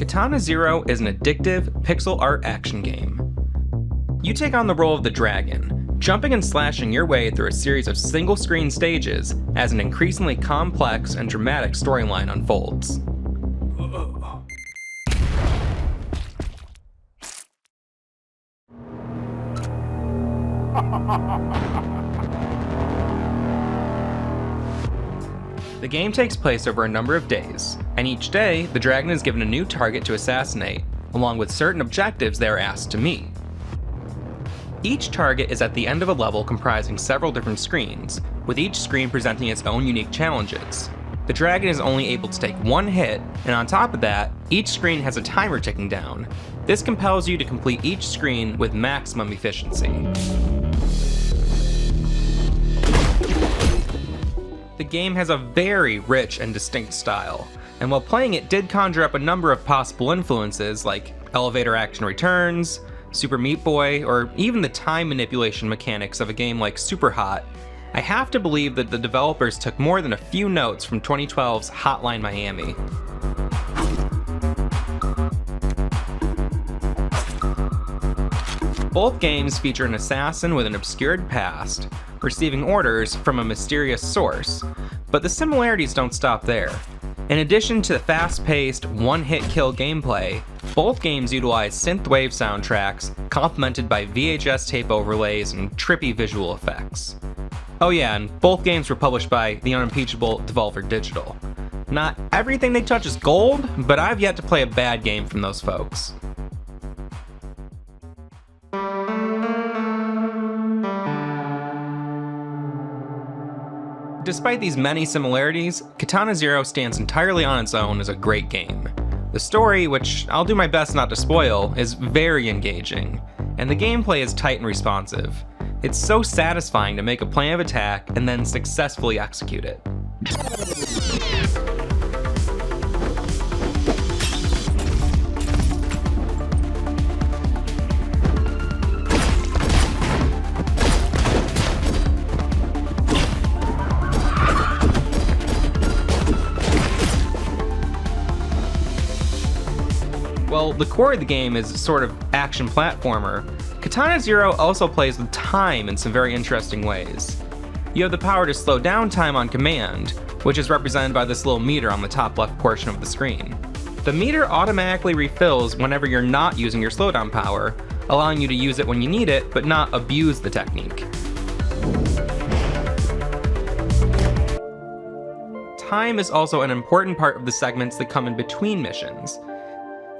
Katana Zero is an addictive, pixel art action game. You take on the role of the dragon, jumping and slashing your way through a series of single-screen stages as an increasingly complex and dramatic storyline unfolds. The game takes place over a number of days, and each day, the dragon is given a new target to assassinate, along with certain objectives they are asked to meet. Each target is at the end of a level comprising several different screens, with each screen presenting its own unique challenges. The dragon is only able to take one hit, and on top of that, each screen has a timer ticking down. This compels you to complete each screen with maximum efficiency. The game has a very rich and distinct style, and while playing it did conjure up a number of possible influences like elevator action returns, Super Meat Boy, or even the time manipulation mechanics of a game like Superhot, I have to believe that the developers took more than a few notes from 2012's Hotline Miami. Both games feature an assassin with an obscured past, receiving orders from a mysterious source, but the similarities don't stop there. In addition to the fast-paced, one-hit kill gameplay, both games utilize synthwave soundtracks, complemented by VHS tape overlays and trippy visual effects. Oh yeah, and both games were published by the unimpeachable Devolver Digital. Not everything they touch is gold, but I've yet to play a bad game from those folks. Despite these many similarities, Katana Zero stands entirely on its own as a great game. The story, which I'll do my best not to spoil, is very engaging, and the gameplay is tight and responsive. It's so satisfying to make a plan of attack and then successfully execute it. While the core of the game is sort of action platformer, Katana Zero also plays with time in some very interesting ways. You have the power to slow down time on command, which is represented by this little meter on the top left portion of the screen. The meter automatically refills whenever you're not using your slowdown power, allowing you to use it when you need it, but not abuse the technique. Time is also an important part of the segments that come in between missions.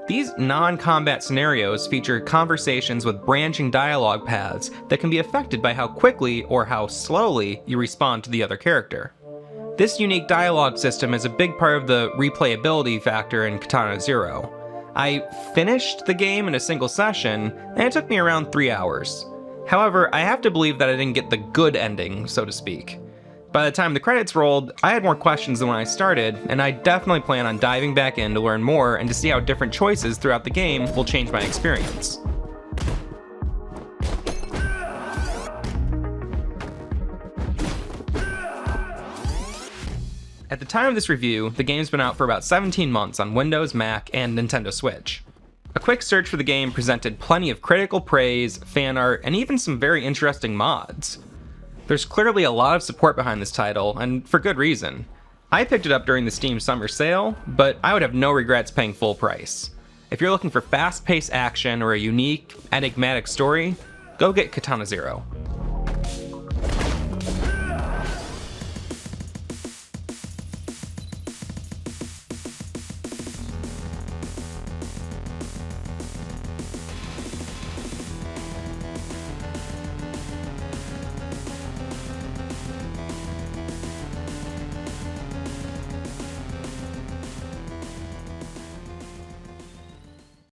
These non-combat scenarios feature conversations with branching dialogue paths that can be affected by how quickly or how slowly you respond to the other character. This unique dialogue system is a big part of the replayability factor in Katana Zero. I finished the game in a single session, and it took me around 3 hours. However, I have to believe that I didn't get the good ending, so to speak. By the time the credits rolled, I had more questions than when I started, and I definitely plan on diving back in to learn more and to see how different choices throughout the game will change my experience. At the time of this review, the game's been out for about 17 months on Windows, Mac, and Nintendo Switch. A quick search for the game presented plenty of critical praise, fan art, and even some very interesting mods. There's clearly a lot of support behind this title, and for good reason. I picked it up during the Steam Summer Sale, but I would have no regrets paying full price. If you're looking for fast-paced action or a unique, enigmatic story, go get Katana Zero.